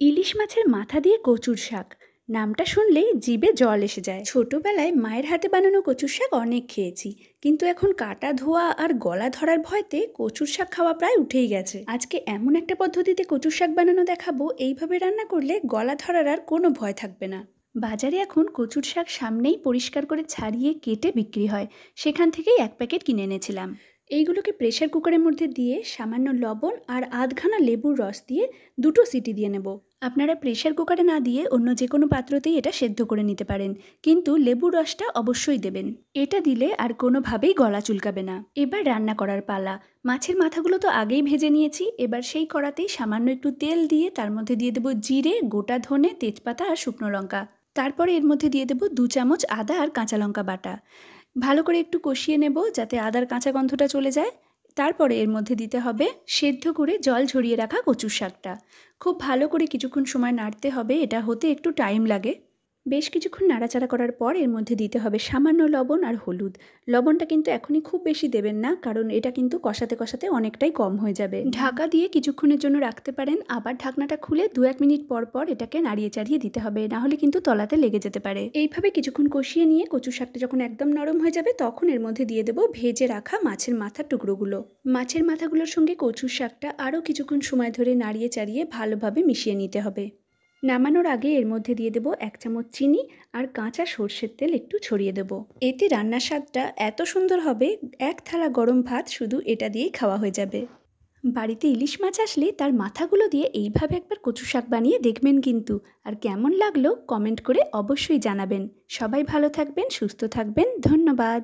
ইলিশ মাছের মাথা দিয়ে কচুর শাক, নামটা শুনলেই জিভে জল এসে যায়। ছোটবেলায় মায়ের হাতে বানানো কচুর শাক অনেক খেয়েছি, কিন্তু এখন কাটা ধোয়া আর গলা ধরার ভয়তে কচুর শাক খাওয়া প্রায় উঠেই গেছে। আজকে এমন একটা পদ্ধতিতে কচুর শাক বানানো দেখাবো, এইভাবে রান্না করলে গলা ধরার আর কোনো ভয় থাকবে না। বাজারে এখন কচুর শাক সামনেই পরিষ্কার করে ছাড়িয়ে কেটে বিক্রি হয়, সেখান থেকেই এক প্যাকেট কিনে এনেছিলাম। এইগুলোকে প্রেসার কুকারের মধ্যে দিয়ে সামান্য লবণ আর আধখানা লেবুর রস দিয়ে 2টো সিটি দিয়ে নেব। আপনারা প্রেসার কুকারে না দিয়ে অন্য যে কোনো পাত্রতেই এটা সেদ্ধ করে নিতে পারেন, কিন্তু লেবুর রসটা অবশ্যই দেবেন। এটা দিলে আর কোনোভাবেই গলা চুলকাবে না। এবার রান্না করার পালা। মাছের মাথাগুলো তো আগেই ভেজে নিয়েছি, এবার সেই কড়াতেই সামান্য একটু তেল দিয়ে তার মধ্যে দিয়ে দেবো জিরে, গোটা ধনে, তেজপাতা আর শুকনো লঙ্কা। তারপরে এর মধ্যে দিয়ে দেবো 2 চামচ আদা আর কাঁচা লঙ্কা বাটা। ভালো করে একটু কষিয়ে নেব যাতে আদার কাঁচা গন্ধটা চলে যায়। তারপরে এর মধ্যে দিতে হবে সেদ্ধ করে জল ঝরিয়ে রাখা কচুর শাকটা। খুব ভালো করে কিছুক্ষণ সময় নাড়তে হবে, এটা হতে একটু টাইম লাগে। বেশ কিছুক্ষণ নাড়াচাড়া করার পর এর মধ্যে দিতে হবে সামান্য লবণ আর হলুদ। লবণটা কিন্তু এখনই খুব বেশি দেবেন না, কারণ এটা কিন্তু কষাতে কষাতে অনেকটাই কম হয়ে যাবে। ঢাকা দিয়ে কিছুক্ষণের জন্য রাখতে পারেন, আবার ঢাকনাটা খুলে 2-1 মিনিট পর পর এটাকে নাড়িয়ে চাড়িয়ে দিতে হবে, না হলে কিন্তু তলাতে লেগে যেতে পারে। এইভাবে কিছুক্ষণ কষিয়ে নিয়ে কচু শাকটা যখন একদম নরম হয়ে যাবে, তখন এর মধ্যে দিয়ে দেবো ভেজে রাখা মাছের মাথার টুকরোগুলো। মাছের মাথাগুলোর সঙ্গে কচুর শাকটা আরও কিছুক্ষণ সময় ধরে নাড়িয়ে চাড়িয়ে ভালোভাবে মিশিয়ে নিতে হবে। নামানোর আগে এর মধ্যে দিয়ে দেবো 1 চামচ চিনি আর কাঁচা সর্ষের তেল একটু ছড়িয়ে দেবো। এতে রান্নার স্বাদটা এত সুন্দর হবে, এক থালা গরম ভাত শুধু এটা দিয়েই খাওয়া হয়ে যাবে। বাড়িতে ইলিশ মাছ আসলে তার মাথাগুলো দিয়ে এইভাবে একবার কচু শাক বানিয়ে দেখবেন কিন্তু। আর কেমন লাগলো কমেন্ট করে অবশ্যই জানাবেন। সবাই ভালো থাকবেন, সুস্থ থাকবেন। ধন্যবাদ।